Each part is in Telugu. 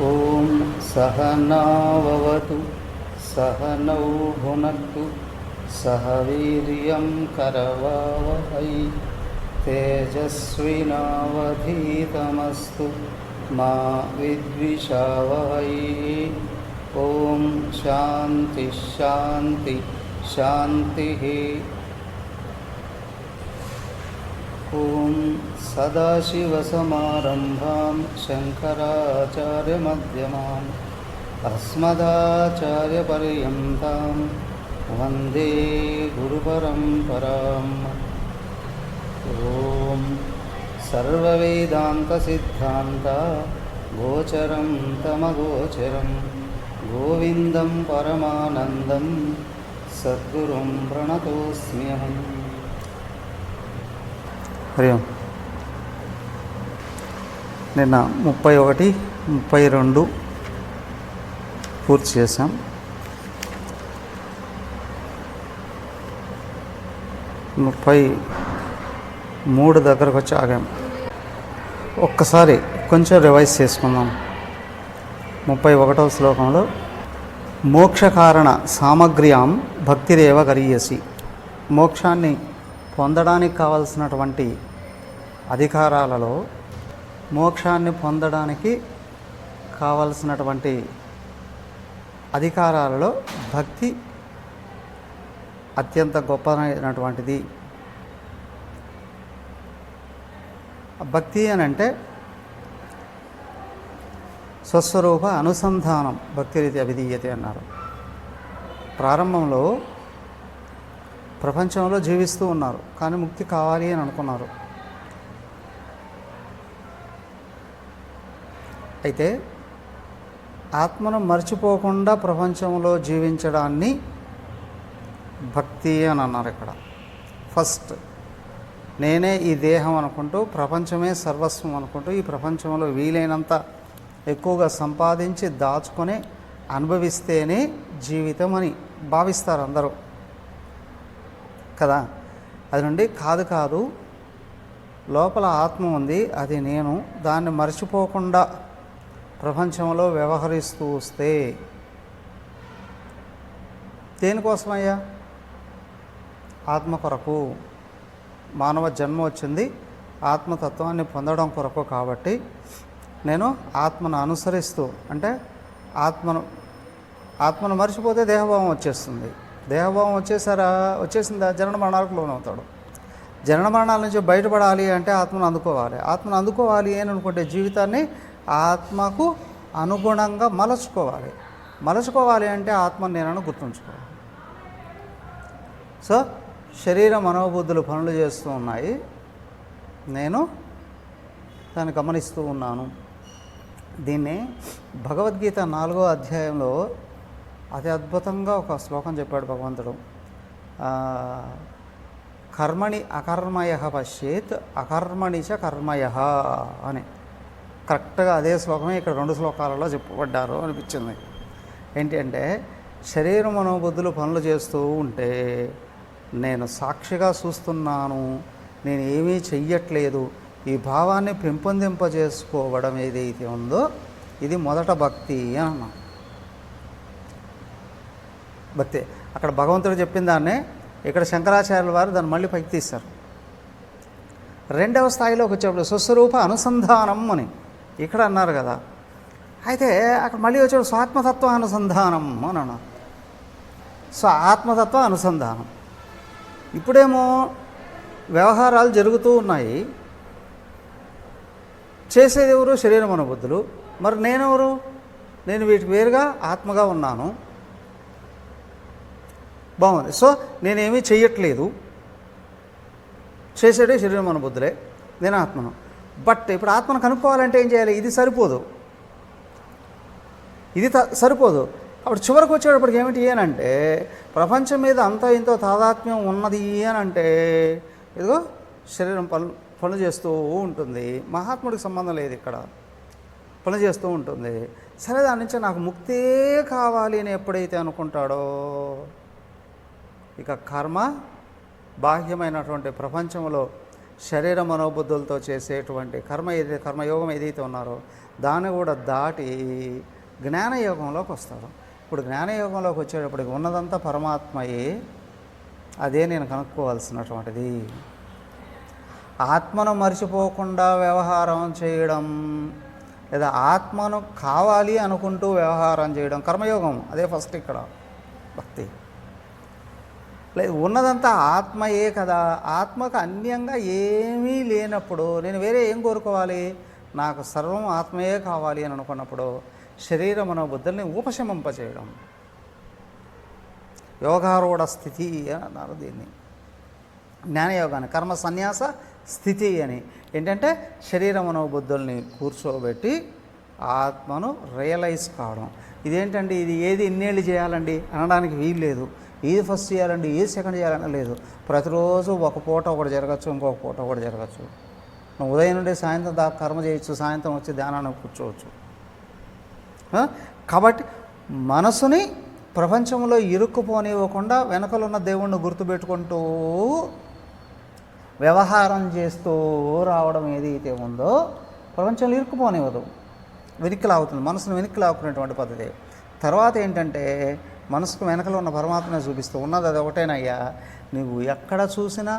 ఓం సహనావవతు సహనౌ భునక్తు సహ వీర్యం కరవావహై తేజస్వినావధీతమస్తు మా విద్విషావహై. ఓం శాంతి శాంతి శాంతి. ఓం సదాశివసమారంభాం శంకరాచార్యమధ్యమాం అస్మదాచార్యపర్యంతాం వందే గురుపరంపరాం. ఓం సర్వవేదాంతసిద్ధాంత గోచరం తమగోచరం గోవిందం పరమానందం సద్గురుం ప్రణతోస్మ్యహం. హరి ఓం. నిన్న 31, 32 పూర్తి చేశాం. ముప్పై 3 దగ్గరకు వచ్చి ఆగాం. ఒక్కసారి కొంచెం రివైజ్ చేసుకుందాం. 31వ శ్లోకంలో మోక్షకారణ సామగ్ర్యాం భక్తిరేవ గరీయసి. మోక్షాన్ని పొందడానికి కావలసినటువంటి అధికారాలలో, మోక్షాన్ని పొందడానికి కావలసినటువంటి అధికారాలలో భక్తి అత్యంత గొప్పదైనటువంటిది. భక్తి అని అంటే స్వస్వరూప అనుసంధానం, భక్తిరీతి అభిధీయతే అన్నారు. ప్రారంభంలో ప్రపంచంలో జీవిస్తూ ఉన్నారు, కానీ ముక్తి కావాలి అని అనుకున్నారు. అయితే ఆత్మను మర్చిపోకుండా ప్రపంచంలో జీవించడాన్ని భక్తి అని అన్నారు. ఇక్కడ ఫస్ట్ నేనే ఈ దేహం అనుకుంటూ, ప్రపంచమే సర్వస్వం అనుకుంటూ, ఈ ప్రపంచంలో వీలైనంత ఎక్కువగా సంపాదించి దాచుకొని అనుభవిస్తేనే జీవితం అని భావిస్తారు అందరూ కదా. అది నుండి కాదు లోపల ఆత్మ ఉంది, అది నేను, దాన్ని మర్చిపోకుండా ప్రపంచంలో వ్యవహరిస్తూ వస్తే దేనికోసమయ్యా? ఆత్మ కొరకు. మానవ జన్మ వచ్చింది ఆత్మతత్వాన్ని పొందడం కొరకు. కాబట్టి నేను ఆత్మను అనుసరిస్తూ, అంటే ఆత్మను మర్చిపోతే దేహభావం వచ్చేస్తుంది. దేహభావం వచ్చేసిందా జనన మరణాలకు లోనవుతాడు. జనన మరణాల నుంచి బయటపడాలి అంటే ఆత్మను అందుకోవాలి. ఆత్మను అందుకోవాలి అని అనుకుంటే జీవితాన్ని ఆత్మకు అనుగుణంగా మలచుకోవాలి అంటే ఆత్మను నేనను గుర్తుంచుకోవాలి. సో శరీర మనోబుద్ధులు పనులు చేస్తూ ఉన్నాయి, నేను దాన్ని గమనిస్తూ ఉన్నాను. దీన్ని భగవద్గీత 4వ అధ్యాయంలో అతి అద్భుతంగా ఒక శ్లోకం చెప్పాడు భగవంతుడు. కర్మణి అకర్మయ పశ్యేత్ అకర్మణి చ కర్మయ అని. కరెక్ట్గా అదే శ్లోకమే ఇక్కడ 2 శ్లోకాలలో చెప్పబడ్డారు అనిపించింది. ఏంటి అంటే, శరీర మనోబుద్ధులు పనులు చేస్తూ ఉంటే నేను సాక్షిగా చూస్తున్నాను, నేను ఏమీ చెయ్యట్లేదు, ఈ భావాన్ని పెంపొందింపజేసుకోవడం ఏదైతే ఉందో ఇది మొదట భక్తి అని అన్నాం. భక్తి అక్కడ భగవంతుడు చెప్పిన దాన్నే ఇక్కడ శంకరాచార్యుల వారు దాన్ని మళ్ళీ పైకి తీశారు. 2వ స్థాయిలోకి వచ్చేప్పుడు స్వస్వరూప అనుసంధానం అని ఇక్కడ అన్నారు కదా. అయితే అక్కడ మళ్ళీ వచ్చేప్పుడు స్వాత్మతత్వ అనుసంధానం అని అన్నారు. సో ఆత్మతత్వ అనుసంధానం. ఇప్పుడేమో వ్యవహారాలు జరుగుతూ ఉన్నాయి, చేసేది ఎవరు? శరీర మనోబుద్ధులు. మరి నేనెవరు? నేను వీటికి వేరుగా ఆత్మగా ఉన్నాను. బాగుంది. సో నేనేమీ చెయ్యట్లేదు, చేసేదే శరీర మనోబుద్ధులే, నేను ఆత్మను. బట్ ఇప్పుడు ఆత్మను కనుక్కోవాలంటే ఏం చేయాలి? ఇది సరిపోదు, ఇది సరిపోదు. అప్పుడు చివరికి వచ్చేటప్పటికి ఏమిటి అనంటే, ప్రపంచం మీద అంత ఇంతో తాదాత్మ్యం ఉన్నది అని అంటే ఇదిగో శరీరం పనులు చేస్తూ ఉంటుంది. మహాత్ముడికి సంబంధం లేదు, ఇక్కడ పనులు చేస్తూ ఉంటుంది. సరే, దాని నుంచి నాకు ముక్తే కావాలి అని ఎప్పుడైతే అనుకుంటాడో ఇక కర్మ బాహ్యమైనటువంటి ప్రపంచంలో శరీర మనోబుద్ధులతో చేసేటువంటి కర్మయోగం ఏదైతే ఉన్నారో దాన్ని కూడా దాటి జ్ఞానయోగంలోకి వస్తారు. ఇప్పుడు జ్ఞానయోగంలోకి వచ్చేటప్పటికి ఉన్నదంతా పరమాత్మయే, అదే నేను కనుక్కోవాల్సినటువంటిది. ఆత్మను మర్చిపోకుండా వ్యవహారం చేయడం, లేదా ఆత్మను కావాలి అనుకుంటూ వ్యవహారం చేయడం కర్మయోగం. అదే ఫస్ట్ ఇక్కడ భక్తి. లేదు, ఉన్నదంతా ఆత్మయే కదా, ఆత్మకు అన్యంగా ఏమీ లేనప్పుడు నేను వేరే ఏం కోరుకోవాలి, నాకు సర్వం ఆత్మయే కావాలి అని అనుకున్నప్పుడు శరీర మనోబుద్ధుల్ని ఉపశమింపచేయడం, యోగారూఢ స్థితి అని అన్నారు దీన్ని. జ్ఞానయోగాన్ని కర్మ సన్యాస స్థితి అని. ఏంటంటే శరీర మనోబుద్ధుల్ని కూర్చోబెట్టి ఆత్మను రియలైజ్ కావడం. ఇదేంటండి, ఇది ఏది ఇన్నేళ్ళు చేయాలండి అనడానికి వీలు లేదు. ఏది ఫస్ట్ చేయాలండి, ఏది సెకండ్ చేయాలని లేదు. ప్రతిరోజు ఒక పూట ఒకటి జరగచ్చు, ఇంకొక పూట ఒకటి జరగచ్చు. నువ్వు ఉదయం నుండి సాయంత్రం దాకా కర్మ చేయొచ్చు, సాయంత్రం వచ్చి ధ్యానానికి కూర్చోవచ్చు. కాబట్టి మనసుని ప్రపంచంలో ఇరుక్కుపోనివ్వకుండా వెనకలున్న దేవుణ్ణి గుర్తుపెట్టుకుంటూ వ్యవహారం చేస్తూ రావడం ఏదైతే ఉందో ప్రపంచంలో ఇరుక్కుపోనివ్వదు, వెనక్కి లాగుతుంది. మనసును వెనక్కి లాక్కునేటువంటి పద్ధతి. తర్వాత ఏంటంటే మనసుకు వెనకలో ఉన్న పరమాత్మని చూపిస్తూ ఉన్నది అది ఒకటేనయ్యా, నువ్వు ఎక్కడ చూసినా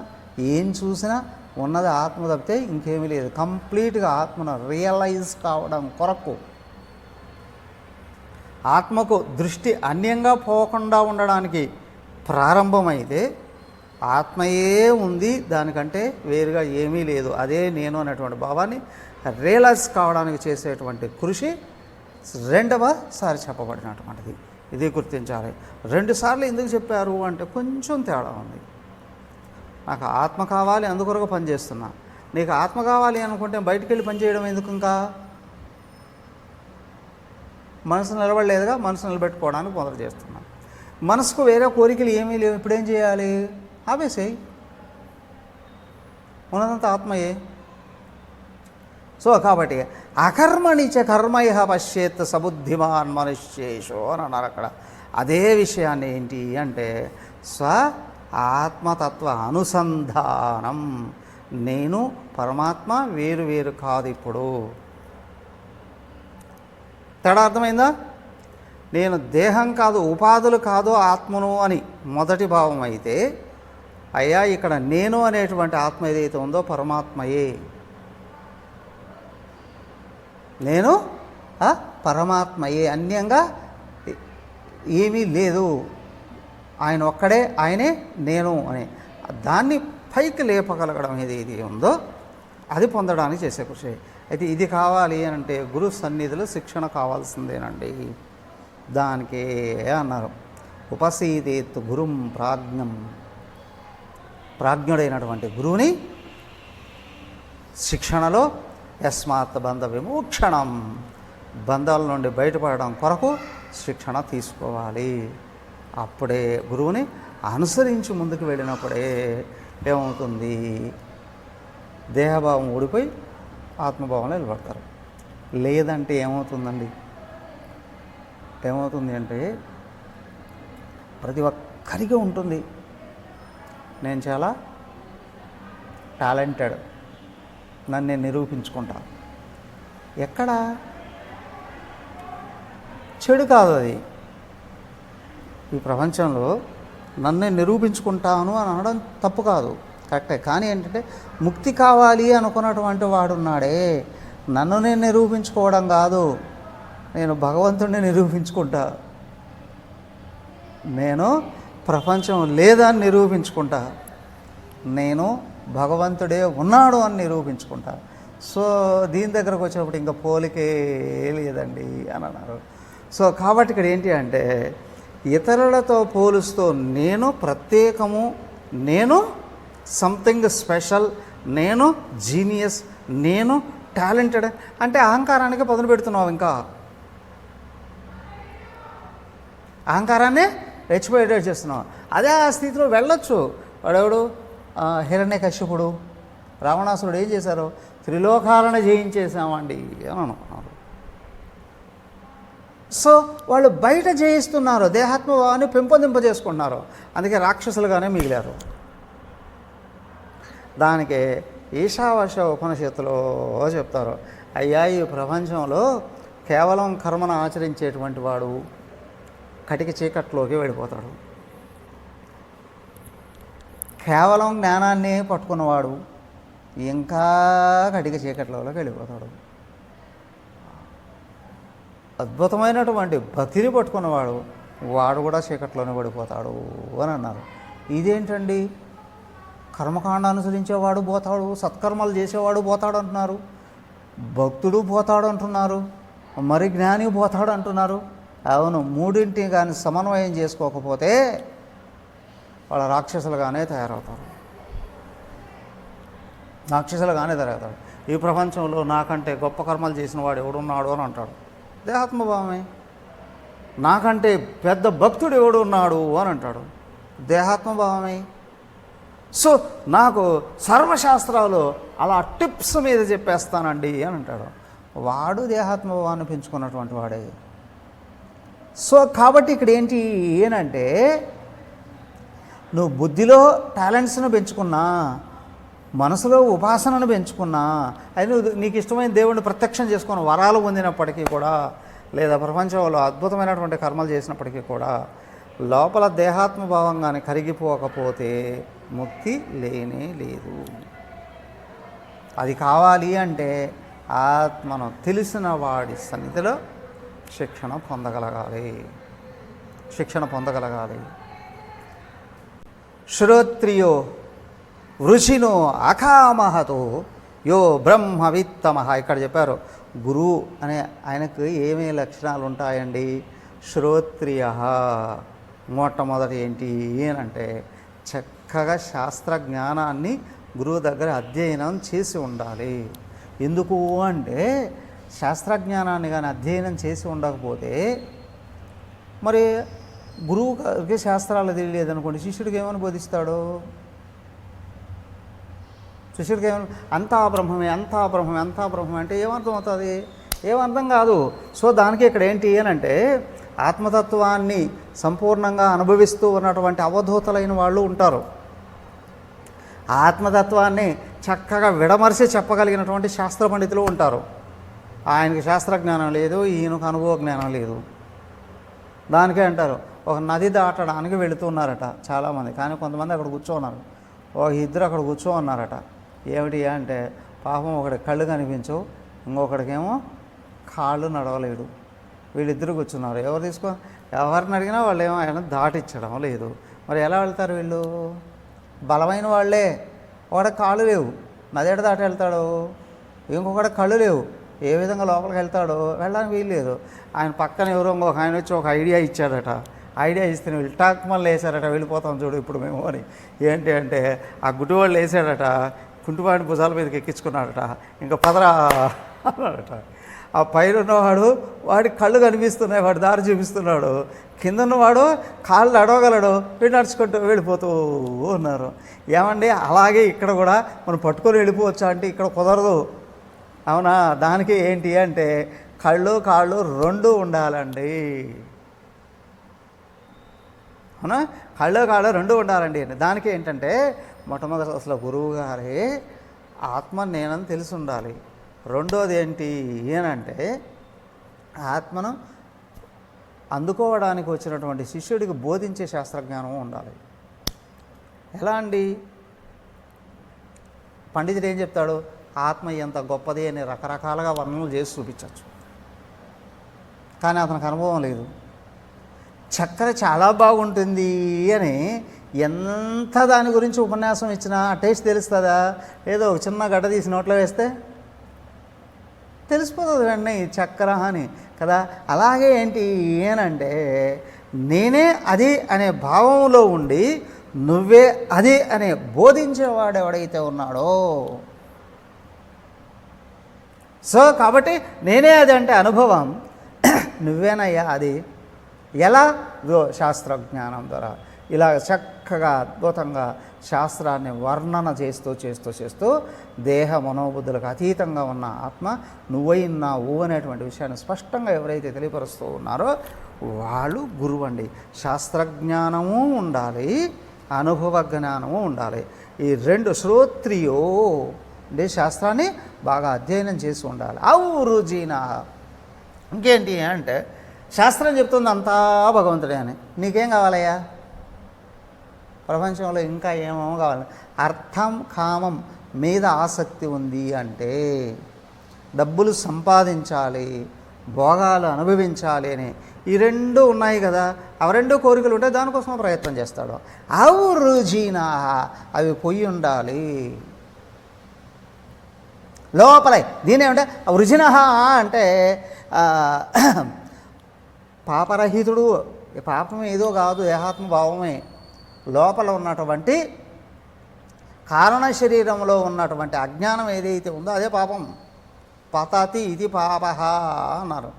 ఏం చూసినా ఉన్నది ఆత్మ తప్పితే ఇంకేమీ లేదు. కంప్లీట్గా ఆత్మను రియలైజ్ కావడం కొరకు ఆత్మకు దృష్టి అన్యంగా పోకుండా ఉండడానికి ప్రారంభమైతే ఆత్మయే ఉంది, దానికంటే వేరుగా ఏమీ లేదు, అదే నేను అనేటువంటి భావాన్ని రియలైజ్ కావడానికి చేసేటువంటి కృషి రెండవసారి చెప్పబడినటువంటిది. ఇది గుర్తించాలి. 2 సార్లు ఎందుకు చెప్పారు అంటే కొంచెం తేడా ఉంది. నాకు ఆత్మ కావాలి అందుకొరకు పనిచేస్తున్నా, నీకు ఆత్మ కావాలి అనుకుంటే బయటికి వెళ్ళి పనిచేయడం ఎందుకు? ఇంకా మనసు నిలబడలేదుగా, మనసు నిలబెట్టుకోవడానికి మొదలు చేస్తున్నా. మనసుకు వేరే కోరికలు ఏమీ లేవు, ఇప్పుడేం చేయాలి? ఆపేసేయి, ఉన్నదంతా ఆత్మయే. సో కాబట్టి అకర్మణిచ కర్మయ పశ్చేత్ సబుద్ధిమాన్ మనుష్యేషు అని అన్నారు అక్కడ. అదే విషయాన్ని ఏంటి అంటే స్వ ఆత్మతత్వ అనుసంధానం. నేను పరమాత్మ వేరు వేరు కాదు. ఇప్పుడు తేడా అర్థమైందా? నేను దేహం కాదు, ఉపాధులు కాదు ఆత్మను అని మొదటి భావం అయితే, అయ్యా ఇక్కడ నేను అనేటువంటి ఆత్మ ఏదైతే ఉందో పరమాత్మయే. నేను పరమాత్మయే, అన్యంగా ఏమీ లేదు, ఆయన ఒక్కడే, ఆయనే నేను అని దాన్ని పైకి లేపగలగడం ఏది ఉందో అది పొందడానికి చేసే కృషి. అయితే ఇది కావాలి అని అంటే గురు సన్నిధిలో శిక్షణ కావాల్సిందేనండి. దానికే అన్నారు ఉపసీదేత్ గురుం ప్రాజ్ఞం. ప్రాజ్ఞుడైనటువంటి గురువుని శిక్షణలో యస్మాత్ బంధ విమోక్షణం, బంధాల నుండి బయటపడడం కొరకు శిక్షణ తీసుకోవాలి. అప్పుడే గురువుని అనుసరించి ముందుకు వెళ్ళినప్పుడే ఏమవుతుంది, దేహభావం ఊడిపోయి ఆత్మభావంలో నిలబడతారు. లేదంటే ఏమవుతుందండి, ఏమవుతుంది అంటే ప్రతి ఒక్కరికి ఉంటుంది, నేను చాలా టాలెంటెడ్, నన్ను నేను నిరూపించుకుంటా. ఎక్కడ చెడు కాదు అది. ఈ ప్రపంచంలో నన్ను నిరూపించుకుంటాను అని అనడం తప్పు కాదు, కరెక్టే. కానీ ఏంటంటే ముక్తి కావాలి అనుకున్నటువంటి వాడున్నాడే, నన్ను నేను నిరూపించుకోవడం కాదు, నేను భగవంతుడిని నిరూపించుకుంటా, నేను ప్రపంచం లేదని నిరూపించుకుంటా, నేను భగవంతుడే ఉన్నాడు అని నిరూపించుకుంటా. సో దీని దగ్గరకు వచ్చినప్పుడు ఇంకా పోలికే లేదండి అని అన్నారు. సో కాబట్టి ఇక్కడ ఏంటి అంటే ఇతరులతో పోలుస్తూ నేను ప్రత్యేకము, నేను సంథింగ్ స్పెషల్, నేను జీనియస్, నేను టాలెంటెడ్ అంటే అహంకారానికి పదును పెడుతున్నావు. ఇంకా అహంకారాన్ని రెచ్చిపోయేటట్టు చేస్తున్నావు. అదే ఆ స్థితిలో వెళ్ళొచ్చు. వాడెవడు హిరణ్యకశ్యపుడు, రావణాసురుడు ఏం చేశారు? త్రిలోకాలను జయించేసామండి అని అనుకున్నారు. సో వాళ్ళు బయట జయిస్తున్నారు, దేహాత్మభావాన్ని పెంపొందింపజేసుకుంటున్నారు, అందుకే రాక్షసులుగానే మిగిలారు. దానికి ఈశావాస్య ఉపనిషత్తులో చెప్తారు, అయ్యా ఈ ప్రపంచంలో కేవలం కర్మను ఆచరించేటువంటి వాడు కటిక చీకట్లోకి వెళ్ళిపోతాడు, కేవలం జ్ఞానాన్ని పట్టుకున్నవాడు ఇంకా కటిక చీకట్లోకి వెళ్ళిపోతాడు, అద్భుతమైనటువంటి భక్తిని పట్టుకున్నవాడు వాడు కూడా చీకట్లోనే పడిపోతాడు అని అన్నారు. ఇదేంటండి, కర్మకాండ అనుసరించేవాడు పోతాడు, సత్కర్మలు చేసేవాడు పోతాడు అంటున్నారు, భక్తుడు పోతాడు అంటున్నారు, మరి జ్ఞాని పోతాడు అంటున్నారు. అవును, మూడింటిని కానీ సమన్వయం చేసుకోకపోతే వాళ్ళ రాక్షసులుగానే తయారవుతారు, రాక్షసులుగానే తయారవుతాడు. ఈ ప్రపంచంలో నాకంటే గొప్ప కర్మలు చేసిన వాడు ఎవడున్నాడు అని అంటాడు, దేహాత్మభావమే. నాకంటే పెద్ద భక్తుడు ఎవడు ఉన్నాడు అని అంటాడు, దేహాత్మభావమే. సో నాకు సర్వశాస్త్రాలు అలా టిప్స్ మీద చెప్పేస్తానండి అని అంటాడు, వాడు దేహాత్మభావాన్ని పెంచుకున్నటువంటి వాడే. సో కాబట్టి ఇక్కడ ఏంటి ఏనంటే, నువ్వు బుద్ధిలో టాలెంట్స్ను పెంచుకున్నా, మనసులో ఉపాసనను పెంచుకున్నా, అది నువ్వు నీకు ఇష్టమైన దేవుడిని ప్రత్యక్షం చేసుకున్న వరాలు పొందినప్పటికీ కూడా, లేదా ప్రపంచంలో అద్భుతమైనటువంటి కర్మలు చేసినప్పటికీ కూడా లోపల దేహాత్మభావంగానే కరిగిపోకపోతే ముక్తి లేనే లేదు. అది కావాలి అంటే ఆత్మను తెలిసిన వాడి సన్నిధిలో శిక్షణ పొందగలగాలి. శ్రోత్రియో వృషినో అకామహతో యో బ్రహ్మవిత్తమః. ఇక్కడ చెప్పారు గురువు అనే ఆయనకు ఏమేమి లక్షణాలు ఉంటాయండి. శ్రోత్రియ, మొట్టమొదటి ఏంటి అంటే చక్కగా శాస్త్ర జ్ఞానాన్ని గురువు దగ్గర అధ్యయనం చేసి ఉండాలి. ఎందుకు అంటే శాస్త్రజ్ఞానాన్ని కానీ అధ్యయనం చేసి ఉండకపోతే, మరి గురువుకి శాస్త్రాలు తెలియలేదనుకోండి, శిష్యుడికి ఏమని బోధిస్తాడు? శిష్యుడికి ఏమని అంతా బ్రహ్మమే అంటే ఏమర్థం అవుతుంది? ఏమర్థం కాదు. సో దానికి ఇక్కడ ఏంటి అంటే ఆత్మతత్వాన్ని సంపూర్ణంగా అనుభవిస్తూ ఉన్నటువంటి అవధూతలైన వాళ్ళు ఉంటారు, ఆత్మతత్వాన్ని చక్కగా విడమరిసి చెప్పగలిగినటువంటి శాస్త్ర పండితులు ఉంటారు. ఆయనకి శాస్త్రజ్ఞానం లేదు, ఈయనకు అనుభవ జ్ఞానం లేదు. దానికే అంటారు, ఒక నది దాటడానికి వెళుతున్నారట చాలామంది, కానీ కొంతమంది అక్కడ కూర్చోన్నారు, ఇద్దరు అక్కడ కూర్చోన్నారట. ఏమిటి అంటే పాపం ఒకటి కళ్ళు కనిపించవు, ఇంకొకడికేమో కాళ్ళు నడవలేడు. వీళ్ళిద్దరు కూర్చున్నారు. ఎవరిని అడిగినా వాళ్ళు ఏమో ఆయన దాటిచ్చడం లేదు. మరి ఎలా వెళ్తారు వీళ్ళు? బలమైన వాళ్ళే. ఒకడికి కాళ్ళు లేవు, నదేట దాటి వెళ్తాడు. ఇంకొకటి కళ్ళు లేవు, ఏ విధంగా లోపలికి వెళ్తాడో వెళ్ళడానికి వీల్లేదు. ఆయన పక్కన ఎవరో ఇంకొక ఆయన వచ్చి ఒక ఐడియా ఇచ్చాడట. ఐడియా ఇస్తే వీళ్ళు టాక్ మళ్ళీ వేసారట, వెళ్ళిపోతాం చూడు ఇప్పుడు మేము అని. ఏంటి అంటే ఆ గుడ్డివాళ్ళు వేసాడట, కుంటివాడిని భుజాల మీదకి ఎక్కించుకున్నాడట, ఇంకా పదరా అన్నాడట. ఆ పైన ఉన్నవాడు వాడికి కళ్ళు కనిపిస్తున్నాయి, వాడు దారి చూపిస్తున్నాడు, కింద ఉన్నవాడు కాళ్ళు నడవగలడు, వీడు నడుచుకుంటూ వెళ్ళిపోతూ ఉన్నారు. ఏమండి అలాగే ఇక్కడ కూడా మనం పట్టుకొని వెళ్ళిపోవచ్చా అంటే ఇక్కడ కుదరదు. అవునా? దానికి ఏంటి అంటే కాళ్ళు రెండు ఉండాలండి. అవునా? కాళ్ళు రెండు ఉండాలండి. దానికి ఏంటంటే మొట్టమొదటి అసలు గురువు గారే ఆత్మ నేనని తెలిసి ఉండాలి. రెండోది ఏంటి ఏనంటే ఆత్మను అందుకోవడానికి వచ్చినటువంటి శిష్యుడికి బోధించే శాస్త్రజ్ఞానం ఉండాలి. ఎలా అండి? పండితుడు ఏం చెప్తాడు? ఆత్మ ఎంత గొప్పది అని రకరకాలుగా వర్ణనలు చేసి చూపించవచ్చు, కానీ అతనికి అనుభవం లేదు. చక్కెర చాలా బాగుంటుంది అని ఎంత దాని గురించి ఉపన్యాసం ఇచ్చినా టేస్ట్ తెలుస్తుందా? ఏదో ఒక చిన్న గడ్డ తీసి నోట్లో వేస్తే తెలిసిపోతుంది వెంటనే చక్కెర అని కదా. అలాగే ఏంటి ఏనంటే నేనే అది అనే భావంలో ఉండి నువ్వే అది అనే బోధించేవాడు ఎవడైతే ఉన్నాడో, సో కాబట్టి నేనే అది అంటే అనుభవం, నువ్వేనయ్యా అది. ఎలా? శాస్త్రజ్ఞానం ద్వారా ఇలా చక్కగా అద్భుతంగా శాస్త్రాన్ని వర్ణన చేస్తూ దేహ మనోబుద్ధులకు అతీతంగా ఉన్న ఆత్మ నువ్వైనావు అనేటువంటి విషయాన్ని స్పష్టంగా ఎవరైతే తెలియపరుస్తూ ఉన్నారో వాళ్ళు గురువు అండి. శాస్త్రజ్ఞానము ఉండాలి, అనుభవ జ్ఞానము ఉండాలి. ఈ రెండు శ్రోత్రియో అంటే శాస్త్రాన్ని బాగా అధ్యయనం చేసి ఉండాలి. ఔరుజీనా, ఇంకేంటి అంటే శాస్త్రం చెప్తుంది అంతా భగవంతుడే అని. నీకేం కావాలయ్యా ప్రపంచంలో? ఇంకా ఏమేమో కావాలి. అర్థం కామం మీద ఆసక్తి ఉంది అంటే డబ్బులు సంపాదించాలి, భోగాలు అనుభవించాలి అని ఈ రెండు ఉన్నాయి కదా, అవి రెండు కోరికలు ఉంటే దానికోసం ప్రయత్నం చేస్తాడు. ఔరుజీనా, అవి పొయ్యి ఉండాలి లోపలే. దీని ఏమంటే వృజిన అంటే పాపరహితుడు, పాపం ఏదో కాదు, దేహాత్మ భావమే. లోపల ఉన్నటువంటి కారణ శరీరంలో ఉన్నటువంటి అజ్ఞానం ఏదైతే ఉందో అదే పాపం. పతతి ఇది పాపహ అన్నారు.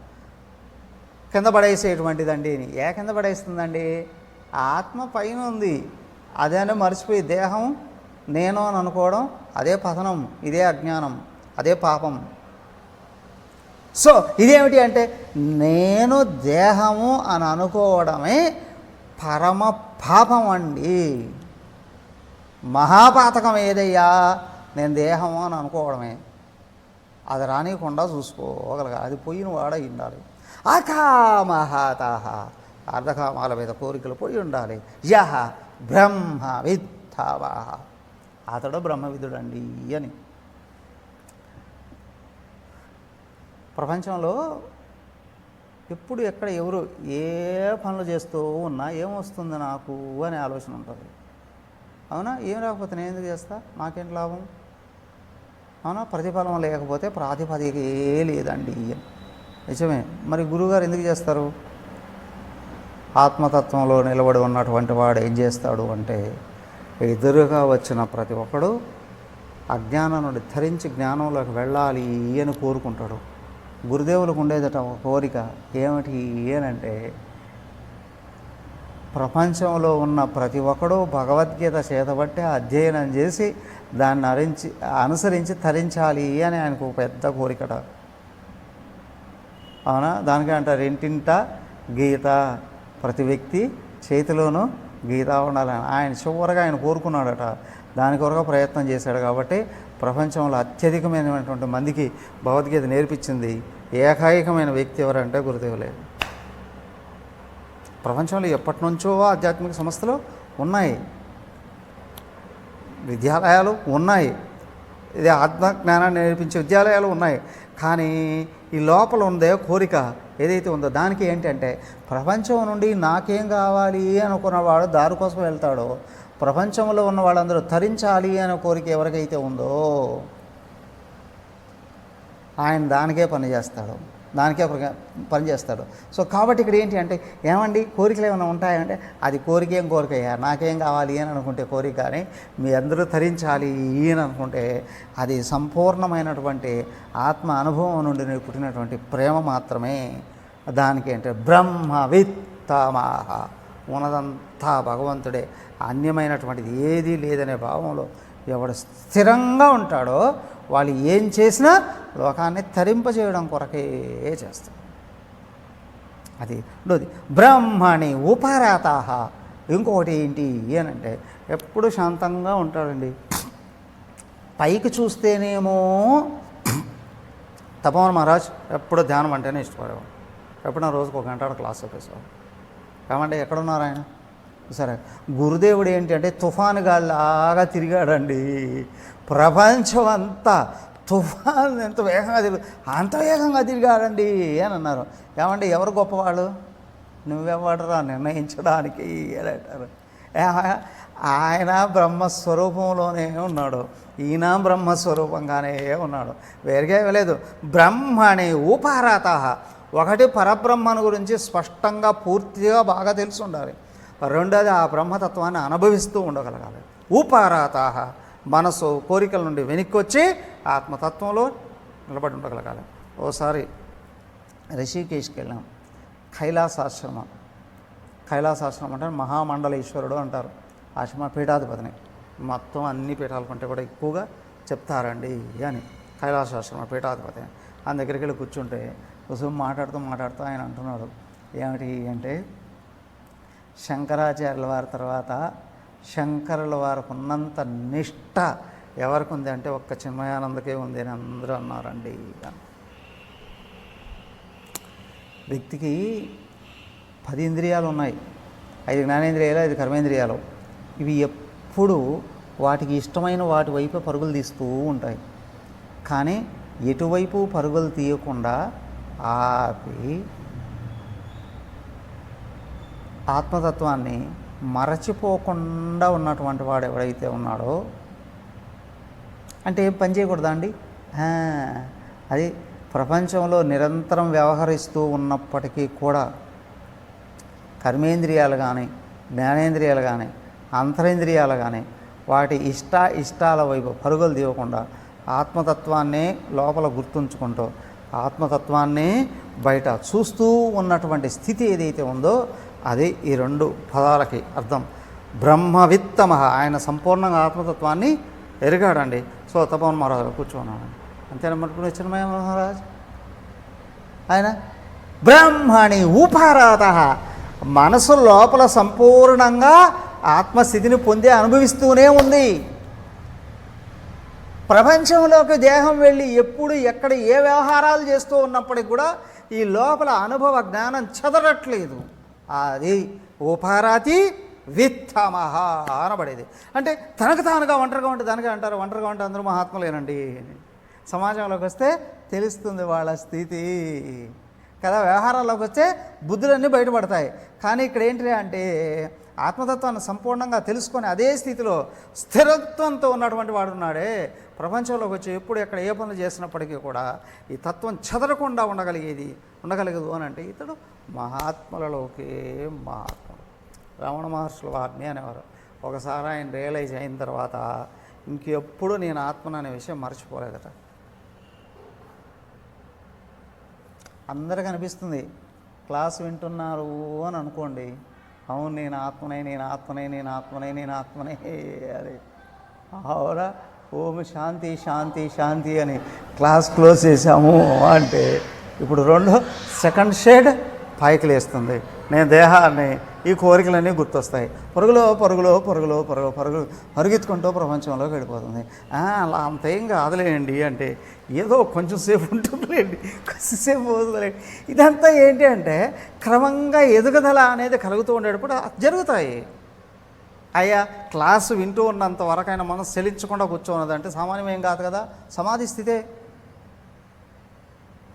కింద పడేసేటువంటిదండి. ఏ కింద పడేస్తుందండి? ఆత్మ పైన ఉంది, అదే మర్చిపోయి దేహం నేను అని అనుకోవడం, అదే పతనం, ఇదే అజ్ఞానం, అదే పాపం. సో ఇదేమిటి అంటే నేను దేహము అని అనుకోవడమే పరమ పాపం అండి. మహాపాతకం ఏదయ్యా? నేను దేహము అని అనుకోవడమే. అది రానియకుండా చూసుకోగలగా, అది పోయిన వాడ ఉండాలి. అకామహతః, అర్ధకామాల మీద కోరికలు పోయి ఉండాలి. యహ బ్రహ్మవిద్భవః, అతడు బ్రహ్మవిదుడండి అని. ప్రపంచంలో ఎప్పుడు ఎక్కడ ఎవరు ఏ పనులు చేస్తూ ఉన్నా ఏమొస్తుంది నాకు అనే ఆలోచన ఉంటుంది. అవునా? ఏం రాకపోతే నేను ఎందుకు చేస్తా, నాకేంటి లాభం? అవునా? ప్రతిఫలం లేకపోతే ప్రాతిపదికే లేదండి. నిజమే. మరి గురువుగారు ఎందుకు చేస్తారు? ఆత్మతత్వంలో నిలబడి ఉన్నటువంటి వాడు ఏం చేస్తాడు అంటే ఎదురుగా వచ్చిన ప్రతి ఒక్కడు అజ్ఞానం నుండి ధరించి జ్ఞానంలోకి వెళ్ళాలి అని కోరుకుంటాడు. గురుదేవులకు ఉండేదట ఒక కోరిక. ఏమిటి ఏనంటే ప్రపంచంలో ఉన్న ప్రతి ఒక్కడూ భగవద్గీత చేతబట్టి అధ్యయనం చేసి దాన్ని అనుసరించి తరించాలి అని ఆయనకు ఒక పెద్ద కోరికట. అవునా? దానికి అంటారు ఇంటింట గీత, ప్రతి వ్యక్తి చేతిలోనూ గీత ఉండాలని. ఆయన చివరగా ఆయన కోరుకున్నాడట. దాని కొరకు ప్రయత్నం చేశాడు. కాబట్టి ప్రపంచంలో అత్యధికమైనటువంటి మందికి భగవద్గీత నేర్పించింది ఏకైకమైన వ్యక్తి ఎవరంటే గురుదేవులే. ప్రపంచంలో ఎప్పటి నుంచో ఆధ్యాత్మిక సంస్థలు ఉన్నాయి, విద్యాలయాలు ఉన్నాయి, ఇది ఆత్మజ్ఞానాన్ని నేర్పించే విద్యాలయాలు ఉన్నాయి. కానీ ఈ లోపల ఉందే కోరిక ఏదైతే ఉందో దానికి ఏంటంటే ప్రపంచం నుండి నాకేం కావాలి అనుకున్నవాడు దారి కోసం వెళ్తాడో, ప్రపంచంలో ఉన్న వాళ్ళందరూ తరించాలి అనే కోరిక ఎవరికైతే ఉందో ఆయన దానికే పనిచేస్తాడు. సో కాబట్టి ఇక్కడ ఏంటి అంటే ఏమండి కోరికలు ఏమైనా ఉంటాయంటే అది కోరికేం కోరికయ్యా, నాకేం కావాలి అని అనుకుంటే కోరిక, కానీ మీ అందరూ తరించాలి అని అనుకుంటే అది సంపూర్ణమైనటువంటి ఆత్మ అనుభవం నుండి పుట్టినటువంటి ప్రేమ మాత్రమే. దానికి అంటే బ్రహ్మవిత్తమః, ఉన్నదంతా భగవంతుడే, అన్యమైనటువంటిది ఏదీ లేదనే భావంలో ఎవడు స్థిరంగా ఉంటాడో వాళ్ళు ఏం చేసినా లోకాన్ని తరింపజేయడం కొరకే చేస్తారు. అది రెండోది బ్రహ్మణి ఉపరతః. ఇంకొకటి ఏంటి అనంటే ఎప్పుడు శాంతంగా ఉంటాడండి. పైకి చూస్తేనేమో తపోవన్ మహారాజ్ ఎప్పుడు ధ్యానం అంటేనే ఇష్టపడేవాడు. ఎప్పుడైనా రోజుకు 1 గంట క్లాస్ చెప్పేసేవాడు. ఏమంటే ఎక్కడున్నారు ఆయన? సరే, గురుదేవుడు ఏంటి అంటే తుఫాను గాలిలాగా తిరిగాడండి. ప్రపంచం అంతా తుఫాను ఎంత వేగంగా అంత వేగంగా తిరిగాడండి అని అన్నారు. ఏమంటే ఎవరు గొప్పవాళ్ళు? నువ్వెవడరా నిర్ణయించడానికి అని అంటారు. ఆయన బ్రహ్మస్వరూపంలోనే ఉన్నాడు, ఈయన బ్రహ్మస్వరూపంగానే ఉన్నాడు, వేరుగా లేదు. బ్రహ్మణి ఉపరతః, ఒకటి పరబ్రహ్మను గురించి స్పష్టంగా పూర్తిగా బాగా తెలిసి ఉండాలి. రెండోది ఆ బ్రహ్మతత్వాన్ని అనుభవిస్తూ ఉండగలగాలి. ఉపరతః, మనసు కోరికల నుండి వెనక్కి వచ్చి ఆత్మతత్వంలో నిలబడి ఉండగలగాలి. ఓసారి రిషికేశ్కి వెళ్ళాం. కైలాసాశ్రమం అంటే మహామండలేశ్వరుడు అంటారు. ఆశ్రమ పీఠాధిపతిని. మొత్తం అన్ని పీఠాల కంటే కూడా ఎక్కువగా చెప్తారండి అని. కైలాసాశ్రమ పీఠాధిపతి. ఆయన దగ్గరికి వెళ్ళి కూర్చుంటే మాట్లాడుతూ ఆయన అంటున్నాడు. ఏమిటి అంటే శంకరాచార్యుల వారి తర్వాత శంకరుల వారికి ఉన్నంత నిష్ట ఎవరికి ఉంది అంటే ఒక్క చిన్మయానందకే ఉంది అని అందరూ అన్నారండి. వ్యక్తికి 10 ఇంద్రియాలు ఉన్నాయి, 5 జ్ఞానేంద్రియాలు, 5 కర్మేంద్రియాలు. ఇవి ఎప్పుడు వాటికి ఇష్టమైన వాటి వైపు పరుగులు తీస్తూ ఉంటాయి. కానీ ఎటువైపు పరుగులు తీయకుండా ఆపి ఆత్మతత్వాన్ని మరచిపోకుండా ఉన్నటువంటి వాడు ఎవడైతే ఉన్నాడో, అంటే ఏం పని చేయకూడదా అండి? అది ప్రపంచంలో నిరంతరం వ్యవహరిస్తూ ఉన్నప్పటికీ కూడా కర్మేంద్రియాలు కానీ, జ్ఞానేంద్రియాలు కానీ, అంతరేంద్రియాలు కానీ వాటి ఇష్టాల వైపు పరుగులు తీయకుండా ఆత్మతత్వాన్నే లోపల గుర్తుంచుకుంటూ ఆత్మతత్వాన్ని బయట చూస్తూ ఉన్నటువంటి స్థితి ఏదైతే ఉందో అది ఈ 2 పదాలకి అర్థం. బ్రహ్మవిత్తమ, ఆయన సంపూర్ణంగా ఆత్మతత్వాన్ని ఎరిగాడండి. సో తపోవన్ మహారాజు కూర్చున్నాడు. అంతేనా మటుకుని చిన్మయ మహారాజ్ ఆయన బ్రహ్మణి ఉపారాత, మనసు లోపల సంపూర్ణంగా ఆత్మస్థితిని పొంది అనుభవిస్తూనే ఉంది. ప్రపంచంలోకి దేహం వెళ్ళి ఎప్పుడు ఎక్కడ ఏ వ్యవహారాలు చేస్తూ ఉన్నప్పటికి కూడా ఈ లోపల అనుభవ జ్ఞానం చెదరట్లేదు. అది ఉపారాతి విత్తమహ అనబడేది. అంటే తనకు తానుగా ఒంటరిగా ఉంటే దానికే అంటారు, ఒంటరిగా ఉంటే అందరూ మహాత్ములేనండి. సమాజంలోకి వస్తే తెలుస్తుంది వాళ్ళ స్థితి కదా. వ్యవహారాల్లోకి వస్తే బుద్ధులన్నీ బయటపడతాయి. కానీ ఇక్కడ ఏంటి అంటే ఆత్మతత్వాన్ని సంపూర్ణంగా తెలుసుకొని అదే స్థితిలో స్థిరత్వంతో ఉన్నటువంటి వాడు ఉన్నాడే, ప్రపంచంలోకి వచ్చి ఎప్పుడు ఎక్కడ ఏ పనులు చేసినప్పటికీ కూడా ఈ తత్వం చెదరకుండా ఉండగలిగదు అని అంటే ఇతడు మహాత్ములలోకే మహాత్ముడు. రమణ మహర్షుల వారిని అనేవారు. ఒకసారి ఆయన రియలైజ్ అయిన తర్వాత ఇంకెప్పుడు నేను ఆత్మను అనే విషయం మర్చిపోలేదట. అందరికీ అనిపిస్తుంది క్లాస్ వింటున్నారు అని అనుకోండి, అవును నేను ఆత్మనే అది అవురా ఓం శాంతి శాంతి శాంతి అని క్లాస్ క్లోజ్ చేశాము అంటే ఇప్పుడు 2 సెకండ్ షేడ్ పైకి లేస్తుంది. నేను దేహాన్ని ఈ కోరికలన్నీ గుర్తొస్తాయి. పరుగుెత్తుకుంటూ ప్రపంచంలోకి వెళ్ళిపోతుంది. అలా అంతేం కాదులేండి అంటే ఏదో కొంచెం సేపు ఉంటుందిలేండి, కొంచెంసేపు పోతుందిలేండి. ఇదంతా ఏంటి అంటే క్రమంగా ఎదుగుదల అనేది కలుగుతూ ఉండేటప్పుడు జరుగుతాయి. అయ్యా క్లాసు వింటూ ఉన్నంత వరకైనా మనసు చెలించకుండా కూర్చోన్నదంటే సామాన్యమేం కాదు కదా, సమాధి స్థితే.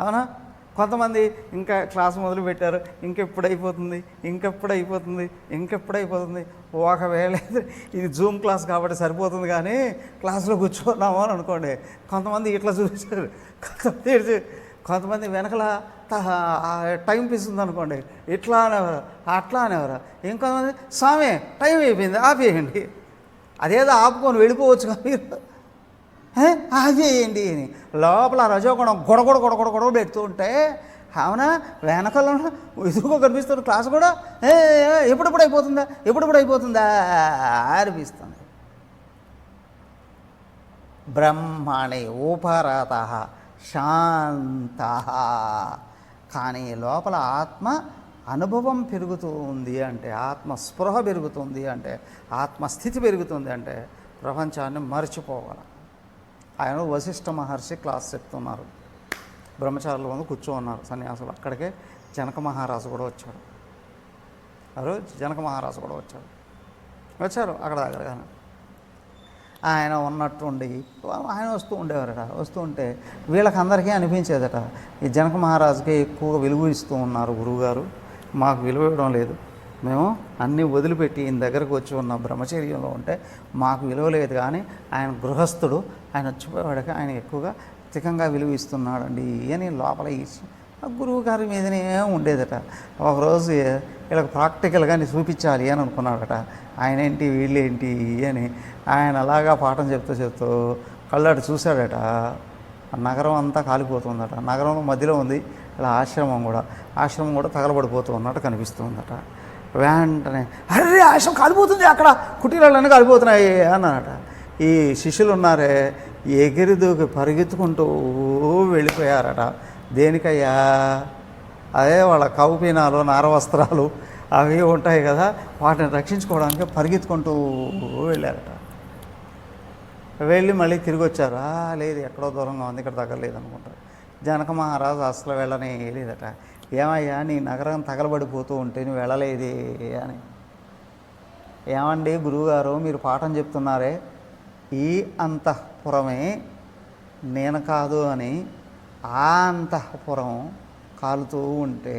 అవునా? కొంతమంది ఇంకా క్లాస్ మొదలు పెట్టారు, ఇంకెప్పుడైపోతుంది. ఒకవేళ ఇది జూమ్ క్లాస్ కాబట్టి సరిపోతుంది కానీ క్లాస్లో కూర్చున్నాము అని అనుకోండి. కొంతమంది ఇట్లా చూసారు, కొంతమంది వెనకల టైం పీస్ ఉందనుకోండి ఇట్లా అనేవారు, అట్లా అనేవారు. ఇంకొంతమంది స్వామి టైం అయిపోయింది ఆపేయండి, అదేదో ఆపుకొని వెళ్ళిపోవచ్చు కానీ మీరు ఆపేయండి అని లోపల రజోగుణం గొడగొడ పెడుతూ ఉంటే అవునా వెనకలో ఎదురుగా కనిపిస్తున్న క్లాస్ కూడా ఎప్పుడెప్పుడు అయిపోతుందా అనిపిస్తుంది. బ్రహ్మణి ఉపరత శాంత, కానీ లోపల ఆత్మ అనుభవం పెరుగుతూ ఉంది అంటే, ఆత్మస్పృహ పెరుగుతుంది అంటే, ఆత్మస్థితి పెరుగుతుంది అంటే ప్రపంచాన్ని మర్చిపోగలం. ఆయన వశిష్ఠ మహర్షి క్లాస్ చెప్తున్నారు, బ్రహ్మచారులు ముందు కూర్చోన్నారు సన్యాసులు. అక్కడికే జనక మహారాజు కూడా వచ్చాడు. వచ్చారు అక్కడ దగ్గరగానే. ఆయన ఉన్నట్టుండి ఆయన వస్తూ ఉండేవారట. వస్తూ ఉంటే వీళ్ళకందరికీ అనిపించేదట ఈ జనక మహారాజుకి ఎక్కువగా విలువ ఇస్తూ ఉన్నారు గురువుగారు, మాకు విలువ ఇవ్వడం లేదు. మేము అన్నీ వదిలిపెట్టి ఈయన దగ్గరకు వచ్చి ఉన్న బ్రహ్మచర్యంలో ఉంటే మాకు విలువ లేదు. కానీ ఆయన గృహస్థుడు, ఆయన వచ్చిపోయేవాడికి ఆయన ఎక్కువగా అధికంగా విలువ ఇస్తున్నాడండి అని లోపల గురువు గారి మీదనే ఉండేదట. ఒకరోజు వీళ్ళకి ప్రాక్టికల్గా చూపించాలి అని అనుకున్నాడట. ఆయన ఏంటి వీళ్ళేంటి అని ఆయన అలాగా పాఠం చెప్తూ కళ్ళాడు చూశాడట. నగరం అంతా కాలిపోతుందట. నగరం మధ్యలో ఉంది ఇలా ఆశ్రమం కూడా తగలబడిపోతూ ఉన్నట్టు కనిపిస్తుందట. వెంటనే అరే ఆశ్రమం కాలిపోతుంది, అక్కడ కుటీరాలన్నీ కాలిపోతున్నాయి అన్నాడట. ఈ శిష్యులు ఉన్నారే ఎగిరి దూకి పరిగెత్తుకుంటూ వెళ్ళిపోయారట. దేనికయ్యా? అదే వాళ్ళ కౌపీనాలు నారవస్త్రాలు అవి ఉంటాయి కదా, వాటిని రక్షించుకోవడానికి పరిగెత్తుకుంటూ వెళ్ళారట. వెళ్ళి మళ్ళీ తిరిగి వచ్చారు. లేదు, ఎక్కడో దూరంగా ఉంది, ఇక్కడ తగలలేదు అనుకుంటారు. జనక మహారాజు అసలు వెళ్ళనే లేదట. ఏమయ్యా, నీ నగరం తగలబడిపోతూ ఉంటే నువ్వు వెళ్ళలేదే అని. ఏమండి గురువుగారు, మీరు పాఠం చెప్తున్నారే, ఈ అంతఃపురమే నేను కాదు అని ఆ అంతఃపురం కాలుతూ ఉంటే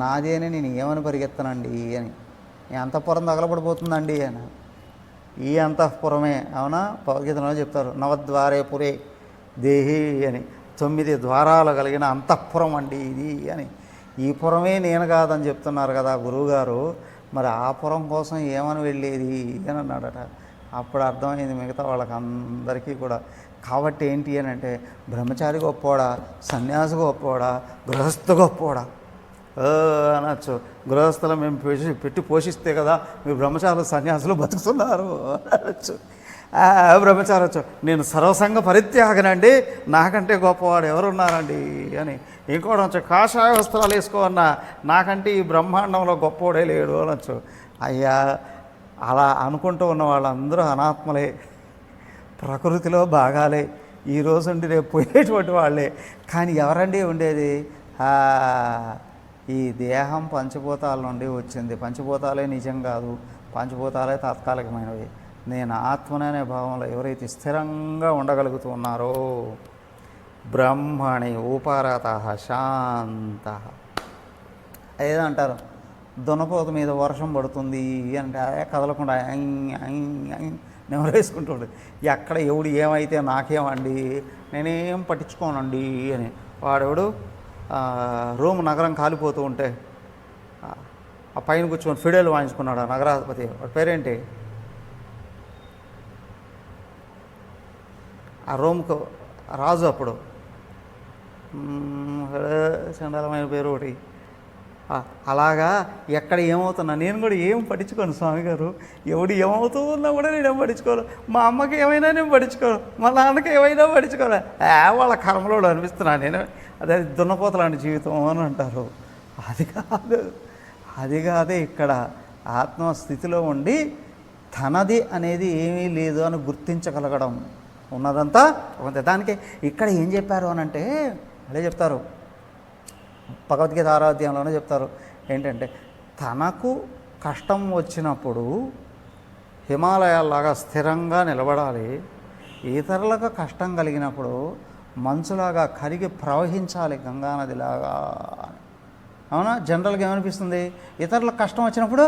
నాదేని నేను ఏమని పరిగెత్తనండి అని. ఈ అంతఃపురం తగలబడిపోతుందండి అని. ఈ అంతఃపురమే, అవునా, భగవద్గీతలో చెప్తారు, నవద్వారే పురే దేహి అని. 9 ద్వారాలు కలిగిన అంతఃపురం అండి ఇది అని. ఈ పురమే నేను కాదని చెప్తున్నారు కదా గురువుగారు, మరి ఆ పురం కోసం ఏమని వెళ్ళేది అని అన్నాడట. అప్పుడు అర్థమైంది మిగతా వాళ్ళకందరికీ కూడా. కాబట్టి ఏంటి అని అంటే, బ్రహ్మచారి గొప్పోడా, సన్యాసి గొప్పోడా, గృహస్థ గొప్పోడా అనొచ్చు. గృహస్థులు మేము పెట్టి పోషిస్తే కదా మీరు బ్రహ్మచారులు సన్యాసులు బతుకుతున్నారు అనొచ్చు. బ్రహ్మచారి వచ్చు, నేను సర్వసంగ పరిత్యాగనండి, నాకంటే గొప్పవాడు ఎవరున్నారండి అని. ఇంకోటి వచ్చు, కాషాయ వస్త్రాలు వేసుకోవన్నా, నాకంటే ఈ బ్రహ్మాండంలో గొప్పవాడే లేడు అనొచ్చు. అయ్యా, అలా అనుకుంటూ ఉన్న వాళ్ళందరూ అనాత్మలే, ప్రకృతిలో భాగాలే, ఈరోజు ఉండి రేపు పోయేటువంటి వాళ్ళే. కానీ ఎవరండి ఉండేది? ఈ దేహం పంచభూతాల నుండి వచ్చింది. పంచభూతాలే నిజం కాదు, పంచభూతాలే తాత్కాలికమైనవి. నేను ఆత్మననే భావంలో ఎవరైతే స్థిరంగా ఉండగలుగుతూ ఉన్నారో, బ్రహ్మణి ఉపరత శాంత. ఏదో అంటారు, దున్నపోత మీద వర్షం పడుతుంది అంటే కదలకుండా నెమరేసుకుంటాడు. ఎక్కడ ఎవడు ఏమైతే నాకేమండి, నేనేం పట్టించుకోనండి అని. వాడెవడు రోమ్ నగరం కాలిపోతూ ఉంటే ఆ పైన కూర్చొని ఫిడేలు వాయించుకున్నాడు ఆ నగరాధిపతి. వాడి పేరేంటి? ఆ రోమ్కు రాజు అప్పుడు, చండాలమైన పేరు ఒకటి. అలాగా ఎక్కడ ఏమవుతున్నా నేను కూడా ఏం పట్టించుకోను స్వామి గారు. ఎవడు ఏమవుతూ ఉన్నా కూడా నేనేం పట్టించుకోను. మా అమ్మకి ఏమైనా నేను పట్టించుకోను, మా నాన్నకి ఏమైనా పట్టించుకోను. వాళ్ళ కర్మలో అనిపిస్తున్నాను నేను. అదే దున్నపోతలాంటి జీవితం అని అంటారు. అది కాదే ఇక్కడ ఆత్మస్థితిలో ఉండి తనది అనేది ఏమీ లేదు అని గుర్తించగలగడం ఉన్నదంతా కొంత. దానికి ఇక్కడ ఏం చెప్పారు అని అంటే, అదే చెప్తారు భగవద్గీత 6వ అధ్యాయంలోనే చెప్తారు. ఏంటంటే, తనకు కష్టం వచ్చినప్పుడు హిమాలయాల్లాగా స్థిరంగా నిలబడాలి, ఇతరులకు కష్టం కలిగినప్పుడు మంచులాగా కరిగి ప్రవహించాలి గంగానదిలాగా. అవునా? జనరల్గా ఏమనిపిస్తుంది, ఇతరులకు కష్టం వచ్చినప్పుడు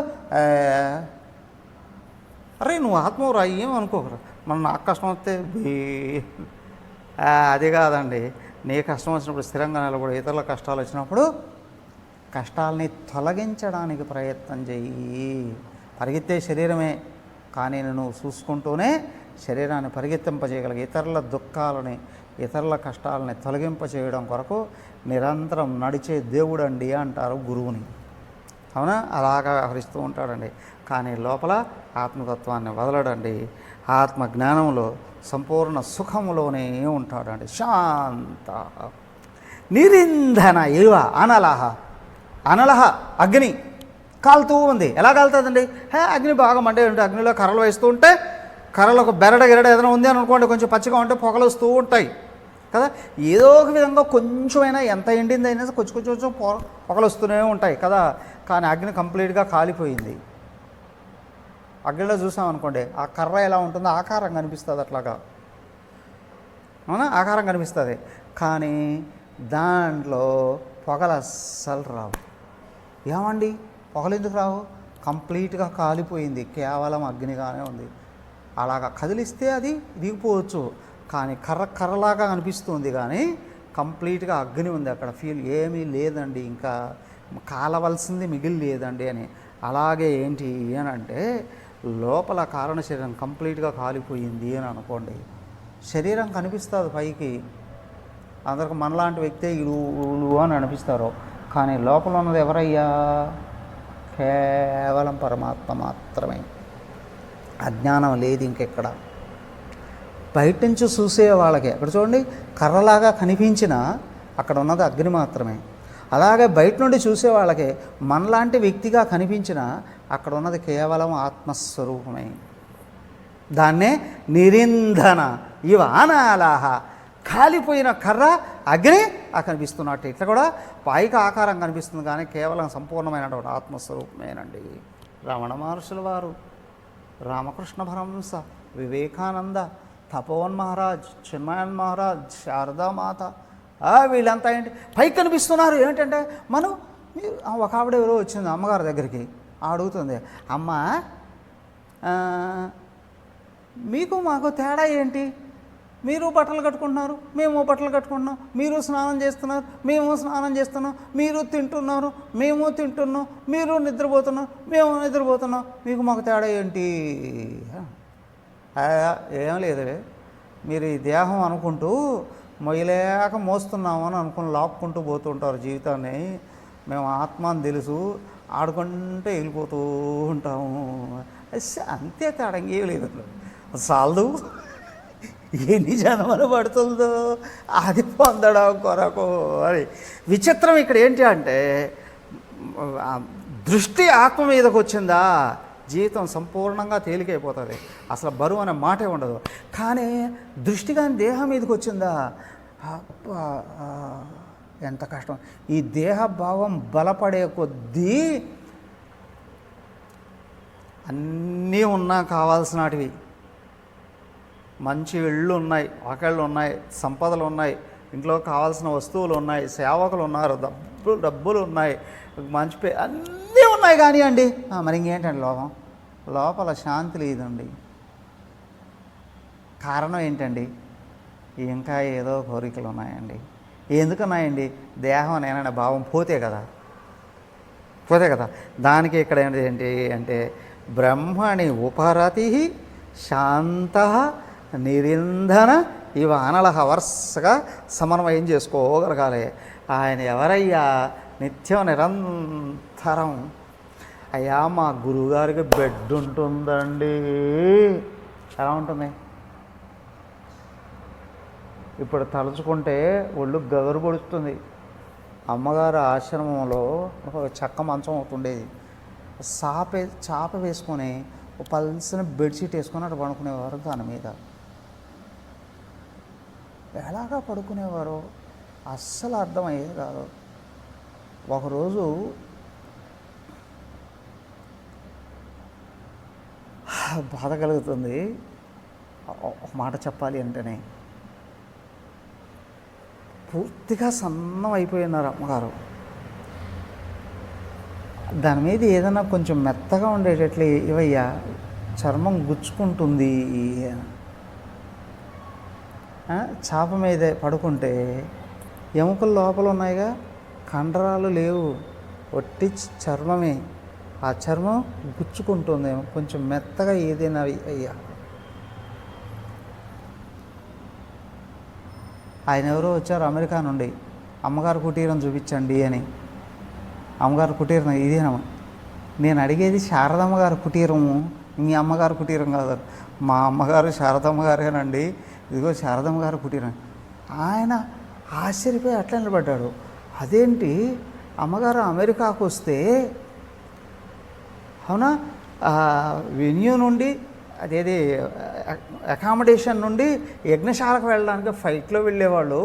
అరే నువ్వు ఆత్మవురా ఏమనుకోకరా, మన నాకు కష్టం వస్తే అది కాదండి. నీ కష్టం వచ్చినప్పుడు స్థిరంగా నిలబడి, ఇతరుల కష్టాలు వచ్చినప్పుడు కష్టాలని తొలగించడానికి ప్రయత్నం చెయ్యి. పరిగెత్తే శరీరమే, కానీ నువ్వు చూసుకుంటూనే శరీరాన్ని పరిగెత్తింపజేయగలిగి ఇతరుల దుఃఖాలని, ఇతరుల కష్టాలని తొలగింపచేయడం కొరకు నిరంతరం నడిచే దేవుడండి అంటారు గురువుని. అవునా? అలాగా వ్యవహరిస్తూ ఉంటాడండి. కానీ లోపల ఆత్మతత్వాన్ని వదలడండి. ఆత్మ జ్ఞానంలో సంపూర్ణ సుఖములోనే ఉంటాడండి. శాంత నిరింధన ఇవ అనలహ. అనలహ అగ్ని కాలుతూ ఉంది. ఎలా కాలుతుందండి? అగ్ని బాగా మండే ఉంటే అగ్నిలో కర్రలు వేస్తూ ఉంటే, కర్రలకు బెరడ గిరడ ఏదైనా ఉంది అని అనుకోండి, కొంచెం పచ్చిగా ఉంటే పొగలు వస్తూ ఉంటాయి కదా. ఏదో ఒక విధంగా కొంచెమైనా ఎంత ఎండింది అయినా కొంచెం కొంచెం పొగలు వస్తూనే ఉంటాయి కదా. కానీ అగ్ని కంప్లీట్గా కాలిపోయింది. అగ్నిలో చూసామనుకోండి, ఆ కర్ర ఎలా ఉంటుందో ఆకారం కనిపిస్తుంది, అట్లాగా అవునా, ఆకారం కనిపిస్తుంది. కానీ దాంట్లో పొగలు అస్సలు రావు. ఏమండి పొగలు ఎందుకు రావు? కంప్లీట్గా కాలిపోయింది, కేవలం అగ్నిగానే ఉంది. అలాగా కదిలిస్తే అది దిగిపోవచ్చు, కానీ కర్రలాగా అనిపిస్తుంది, కానీ కంప్లీట్గా అగ్ని ఉంది అక్కడ. ఫీల్ ఏమీ లేదండి, ఇంకా కాలవలసింది మిగిలి లేదండి అని. అలాగే ఏంటి అని అంటే, లోపల కారణ శరీరం కంప్లీట్గా కాలిపోయింది అని అనుకోండి, శరీరం కనిపిస్తుంది పైకి, అందరికి మనలాంటి వ్యక్తే ఇలు అని అనిపిస్తారు. కానీ లోపల ఉన్నది ఎవరయ్యా? కేవలం పరమాత్మ మాత్రమే. అజ్ఞానం లేదు ఇంకెక్కడ. బయట నుంచి చూసే వాళ్ళకి అక్కడ చూడండి, కర్రలాగా కనిపించిన అక్కడ ఉన్నది అగ్ని మాత్రమే. అలాగే బయట నుండి చూసే వాళ్ళకి మనలాంటి వ్యక్తిగా కనిపించిన అక్కడ ఉన్నది కేవలం ఆత్మస్వరూపమే. దాన్నే నిరింధన ఇవ అనాలాహ, కాలిపోయిన కర్ర అగ్ని కనిపిస్తున్నట్టు. ఇట్లా కూడా పైకి ఆకారం కనిపిస్తుంది కానీ కేవలం సంపూర్ణమైనటువంటి ఆత్మస్వరూపమేనండి. రమణ మహర్షుల వారు, రామకృష్ణ పరమహంస, వివేకానంద, తపోవన్ మహారాజ్, చిన్మయన్ మహారాజ్, శారదామాత, వీళ్ళంతా ఏంటి పైకి కనిపిస్తున్నారు. ఏంటంటే మనం ఒక ఆవిడ ఎవరో వచ్చింది అమ్మగారి దగ్గరికి, అడుగుతుంది, అమ్మ మీకు మాకు తేడా ఏంటి? మీరు బట్టలు కట్టుకుంటున్నారు, మేము బట్టలు కట్టుకుంటున్నాం. మీరు స్నానం చేస్తున్నారు, మేము స్నానం చేస్తున్నాం. మీరు తింటున్నారు, మేము తింటున్నాం. మీరు నిద్రపోతున్నాం, మేము నిద్రపోతున్నాం. మీకు మాకు తేడా ఏంటి? ఏం లేదులే, మీరు ఈ దేహం అనుకుంటూ మొయ్యలేక మోస్తున్నామని అనుకుని లాక్కుంటూ పోతుంటారు జీవితాన్ని. మేము ఆత్మ అని తెలుసు, ఆడుకుంటే వెళ్ళిపోతూ ఉంటాము. అంతే తేడా, ఏం లేదు. చాలదు, ఎన్ని జన్మలు పడుతుందో అది పొందడం కొరకు అని. విచిత్రం ఇక్కడ ఏంటి అంటే, దృష్టి ఆత్మ మీదకి వచ్చిందా జీవితం సంపూర్ణంగా తేలికైపోతుంది, అసలు బరువు అనే మాటే ఉండదు. కానీ దృష్టి కానీ దేహం మీదకి వచ్చిందా, అబ్బా ఎంత కష్టం. ఈ దేహ భావం బలపడే కొద్దీ అన్నీ ఉన్నా కావాల్సినటివి, మంచి ఇళ్ళు ఉన్నాయి, ఆకళ్ళు ఉన్నాయి, సంపదలు ఉన్నాయి, ఇంట్లో కావాల్సిన వస్తువులు ఉన్నాయి, సేవకులు ఉన్నారు, డబ్బులు ఉన్నాయి, మంచి అన్నీ ఉన్నాయి. కానీ అండి మరి ఇంకేంటండి లోపల శాంతి లేదండి. కారణం ఏంటండి? ఇంకా ఏదో కోరికలు ఉన్నాయండి. ఎందుకున్నాయండి? దేహం నేననే భావం పోతే కదా. దానికి ఇక్కడ ఏంటి అంటే, బ్రహ్మణి ఉపరతి శాంత నిరింధన ఇవ అనలహ, వరుసగా సమన్వయం చేసుకోగలగాలి. ఆయన ఎవరయ్యా? నిత్యం నిరంతరం. అయ్యా మా గురువుగారికి బెడ్ ఉంటుందండి. ఎలా ఉంటుంది? ఇప్పుడు తలుచుకుంటే ఒళ్ళు గగురు పొడుస్తుంది. అమ్మగారు ఆశ్రమంలో ఒక చెక్క మంచం అవుతుండేది. చాప వేసుకొని ఒక పల్సిన బెడ్షీట్ వేసుకొని అటు పడుకునేవారు. దాని మీద ఎలాగా పడుకునేవారు అస్సలు అర్థమయ్యేది కాదు. ఒకరోజు బాధ కలుగుతుంది ఒక మాట చెప్పాలి అంటేనే. పూర్తిగా సన్నం అయిపోయినారు అమ్మగారు. దాని మీద ఏదైనా కొంచెం మెత్తగా ఉండేటట్లు ఇవయ్యా, చర్మం గుచ్చుకుంటుంది. చాప మీదే పడుకుంటే ఎముకలు లోపల ఉన్నాయిగా, కండరాలు లేవు, ఒట్టి చర్మమే. ఆ చర్మం గుచ్చుకుంటుంది. కొంచెం మెత్తగా ఏదైనా అయ్యా. ఆయన ఎవరో వచ్చారు అమెరికా నుండి, అమ్మగారు కుటీరం చూపించండి అని. అమ్మగారు కుటీరం ఇదేనమ్మా. నేను అడిగేది శారదమ్మ గారి కుటీరము, మీ అమ్మగారు కుటీరం కాదు. మా అమ్మగారు శారదమ్మ గారేనండి, ఇదిగో శారదమ్మ గారు కుటీరం. ఆయన ఆశ్చర్యపోయి అట్లా నిలబడ్డాడు. అదేంటి అమ్మగారు అమెరికాకు వస్తే, అవునా, వెన్యూ నుండి అదేది అకామిడేషన్ నుండి యజ్ఞశాలకు వెళ్ళడానికి ఫ్లైట్లో వెళ్ళేవాళ్ళు.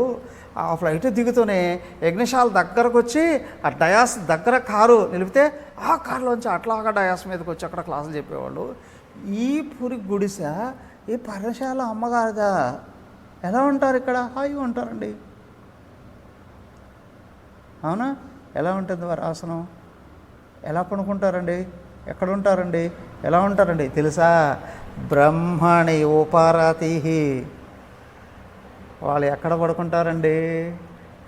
ఆ ఫ్లైట్ దిగుతూనే యజ్ఞశాల దగ్గరకు వచ్చి ఆ డయాస్ దగ్గర కారు నిలిపితే ఆ కారులోంచి అట్లాగా డయాస్ మీదకి వచ్చి అక్కడ క్లాసులు చెప్పేవాళ్ళు. ఈ పురి గుడిస ఈ పర్ణశాల అమ్మగారిదా. ఎలా ఉంటారు ఇక్కడ? హాయిగా ఉంటారండి. అవునా? ఎలా ఉంటుంది వారి ఆసనం? ఎలా పడుకుంటారండి? ఎక్కడ ఉంటారండి? ఎలా ఉంటారండి తెలుసా? బ్రహ్మణి ఉపరతి. వాళ్ళు ఎక్కడ పడుకుంటారండి?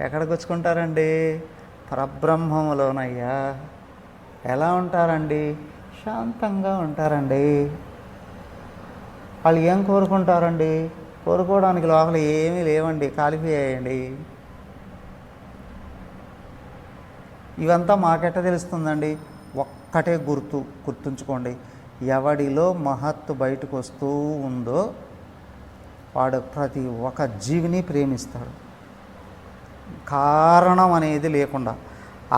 ఎక్కడ గుచ్చుకుంటారండి? పరబ్రహ్మములోనయ్యా. ఎలా ఉంటారండి? శాంతంగా ఉంటారండి. వాళ్ళు ఏం కోరుకుంటారండి? కోరుకోవడానికి లోపల ఏమీ లేవండి, కాలిపోయాయండి. ఇవంతా మాకెట్ట తెలుస్తుందండి? ఒక్కటే గుర్తుంచుకోండి, ఎవడిలో మహత్తు బయటకు వస్తూ ఉందో వాడు ప్రతి ఒక్క జీవిని ప్రేమిస్తాడు, కారణం అనేది లేకుండా.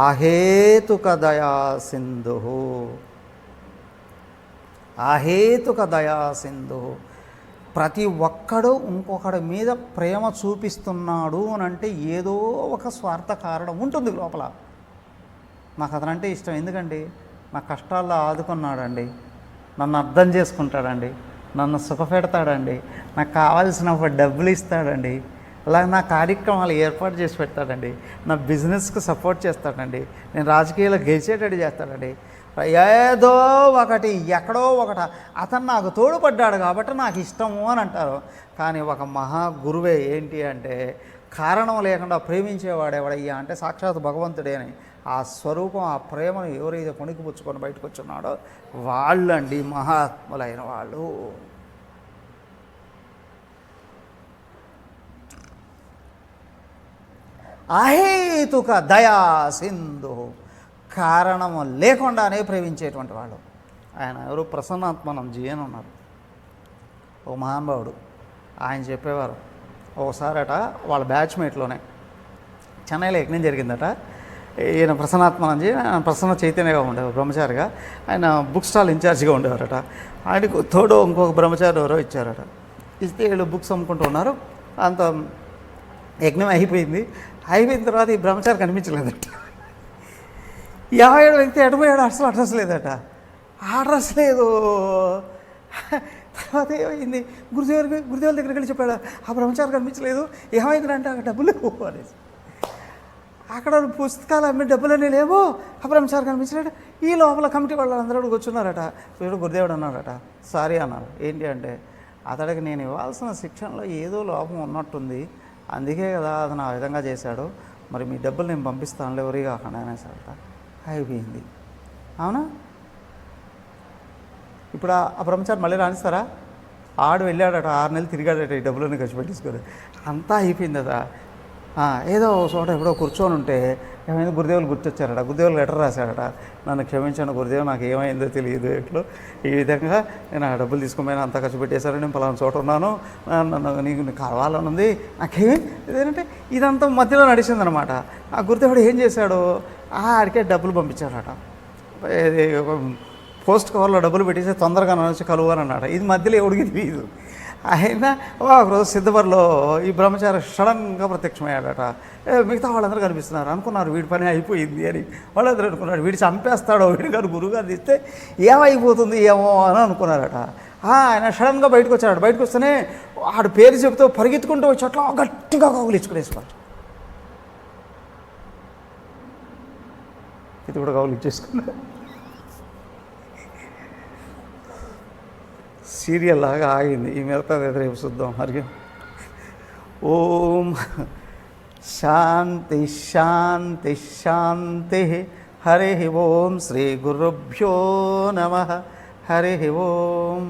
అహేతుక దయా సింధు. అహేతుక దయా సింధు. ప్రతి ఒక్కడు ఇంకొకడి మీద ప్రేమ చూపిస్తున్నాడు అని అంటే ఏదో ఒక స్వార్థ కారణం ఉంటుంది లోపల. నాకు అతనంటే ఇష్టం, ఎందుకండి నా కష్టాల్లో ఆదుకున్నాడండి, నన్ను అర్థం చేసుకుంటాడండి, నన్ను సుఖపెడతాడండి, నాకు కావాల్సినప్పుడు డబ్బులు ఇస్తాడండి, అలాగే నా కార్యక్రమాలు ఏర్పాటు చేసి పెడతాడండి, నా బిజినెస్కి సపోర్ట్ చేస్తాడండి, నేను రాజకీయాల్లో గెలిచేటట్టు చేస్తాడండి, ఏదో ఒకటి ఎక్కడో ఒకట అతను నాకు తోడుపడ్డాడు కాబట్టి నాకు ఇష్టము అని అంటారు. కానీ ఒక మహా గురువే ఏంటి అంటే కారణం లేకుండా ప్రేమించేవాడు ఎవడయ్యా అంటే సాక్షాత్ భగవంతుడే అని. ఆ స్వరూపం, ఆ ప్రేమను ఎవరైతే కొణికిపుచ్చుకొని బయటకు వచ్చున్నాడో వాళ్ళండి మహాత్ములైన వాళ్ళు. అహేతుక దయా సింధు, కారణము లేకుండానే ప్రేమించేటువంటి వాళ్ళు. ఆయన ఎవరు, ప్రసన్నాత్మానందజీ అని ఉన్నారు, ఓ మహానుభావుడు. ఆయన చెప్పేవారు ఒకసారట వాళ్ళ బ్యాచ్మేట్లోనే చెన్నైలో యజ్ఞం జరిగిందట. ఈయన ప్రసన్నాత్మానందజీ ప్రసన్న చైతన్యగా ఉండేవారు బ్రహ్మచారిగా, ఆయన బుక్ స్టాల్ ఇన్ఛార్జిగా ఉండేవారట. ఆయనకు తోడు ఇంకొక బ్రహ్మచారి ఎవరో ఇచ్చారట. ఇస్తే వీళ్ళు బుక్స్ అమ్ముకుంటూ ఉన్నారు. అంత యజ్ఞం అయిపోయింది. అయిపోయిన తర్వాత ఈ బ్రహ్మచారి కనిపించలేదట. 57 వ్యక్తి ఎటుపోయాడు, అసలు అడ్రస్ లేదట. అడ్రస్ లేదు. తర్వాత ఏమైంది, గురుదేవుల దగ్గరికి వెళ్ళి చెప్పాడు, ఆ బ్రహ్మచారి కనిపించలేదు, ఏమైందంటే అక్కడ డబ్బులు లేవు అనేసి. అక్కడ పుస్తకాలు అమ్మి డబ్బులన్నీ లేవో, ఆ బ్రహ్మచారి కనిపించలేడు. ఈ లోపల కమిటీ వాళ్ళందరూ కూర్చున్నారట. వీడు గురుదేవుడు అన్నారట, సారీ అన్నారు. ఏంటి అంటే అతడికి నేను ఇవ్వాల్సిన శిక్షణలో ఏదో లోపం ఉన్నట్టుంది, అందుకే కదా అతను ఆ విధంగా చేశాడు, మరి మీ డబ్బులు నేను పంపిస్తాను ఎవరి కాకుండా అనేసట. అయిపోయింది. అవునా? ఇప్పుడు ఆ బ్రహ్మచారి మళ్ళీ రాణిస్తారా? ఆడు వెళ్ళాడట, 6 నెలలు తిరిగాడట ఈ డబ్బులన్నీ ఖర్చు పెట్టేసుకొని. అంతా అయిపోయిందట. ఏదో చోట ఎప్పుడో కూర్చొని ఉంటే ఏమైంది, గురుదేవులు గుర్తొచ్చారట. గురుదేవులు లెటర్ రాశాడట, నన్ను క్షమించండి గురుదేవు, నాకు ఏమైందో తెలియదు, ఇట్లో ఈ విధంగా నేను ఆ డబ్బులు తీసుకుపోయినా అంతా ఖర్చు పెట్టేశారు, నేను పలానా చోట ఉన్నాను, నీకు కావాలని ఉంది, నాకేమి ఇదేంటంటే ఇదంతా మధ్యలో నడిచిందనమాట. ఆ గురుదేవుడు ఏం చేశాడు, ఆడికే డబ్బులు పంపించాడట. పోస్ట్ కవర్లో డబ్బులు పెట్టేసి తొందరగా నడిచి కలువు అని అన్నాడు. ఇది మధ్యలో ఎవడికి తెలియదు. అయినా ఒకరోజు సిద్ధపరిలో ఈ బ్రహ్మచారి సడన్గా ప్రత్యక్షమయ్యాడట. మిగతా వాళ్ళందరూ కనిపిస్తున్నారు అనుకున్నారు వీడి పని అయిపోయింది అని. వాళ్ళందరూ అనుకున్నారు వీడి చంపేస్తాడో, వీడి గారు గురువుగారు తీస్తే ఏమైపోతుంది ఏమో అని అనుకున్నారట. ఆయన సడన్గా బయటకు వచ్చాడు. బయటకు వస్తేనే ఆడు పేరు చెబుతూ పరిగెత్తుకుంటూ వచ్చి అట్లా గట్టిగా కౌగులించుకునేసుకోవాలి. ఇది కూడా కౌగులించేసుకున్నా. సీరియల్ లాగా ఆగింది. ఈ మిగతా రేపు చూద్దాం. హరి ఓం శాంతి శాంతి శాంతి. హరి ఓం శ్రీ గురుభ్యో నమః. హరి ఓం.